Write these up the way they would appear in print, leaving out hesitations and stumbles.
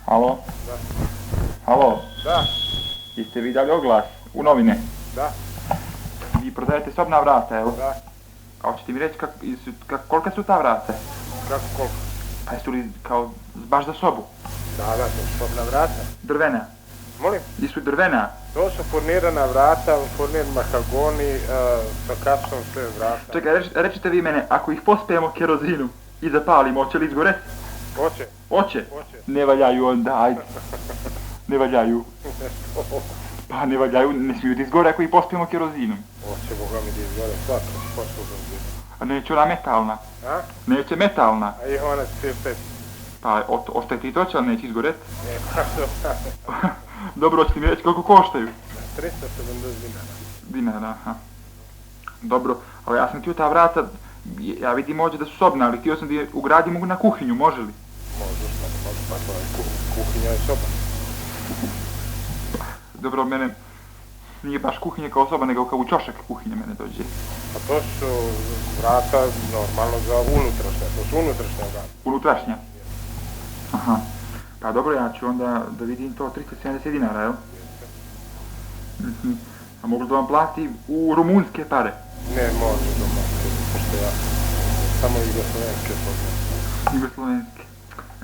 Halo? Da. Halo? Da. Jeste vi dali oglas u novine? Da. Vi prodajete sobna vrata, evo? Da. A hoćete mi reći kolika su ta vrata? Kako koliko? Pa jesu li kao baš za sobu? Da, to su sobna vrata. Drvena? Molim? Jesu drvena? To su furnirana vrata, furnir mahagoni, sa kasom sve vrata. Čekaj, recite vi mene, ako ih pospijemo kerozinu i zapalimo, hoće li izgoreti? Hoće? Hoće? Hoće. Ne valjaju onda, ajde. Ne valjaju. Pa ne valjaju, ne smiju da izgore ako ih pospijemo kerozinom. Hoće, Boga mi da izgore svako, poslužom zida. A neće ona metalna? A? Neće metalna? A ih ona cirtet. Pa ostaje ti toće, ali neće izgoreti. Ne, pa što? Dobro, hoćete mi reći koliko koštaju? 370 dinara. Dinara, aha. Dobro, ali ja sam htio ta vrata, ja vidim ovdje da su sobna, ali htio sam da je ugradimo na kuhinju, može li? Može, pa to je kuhinja je soba. Dobro, mene nije baš kuhinja kao soba, nego kao u čošak kuhinja mene dođe. A to su vrata normalno za unutrašnja, to su unutrašnja vrata. Unutrašnja? Aha. Pa dobro, ja ću onda da vidim to 370 dinara, jel? Mhm. A mogu da vam plati u rumunske pare? Ne, može doma, pošto ja samo jugoslovenske poznam. Jugoslovenske.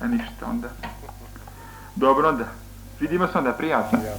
Ništa onda. Dobro onda. Vidimo se onda, prijatno. Ja.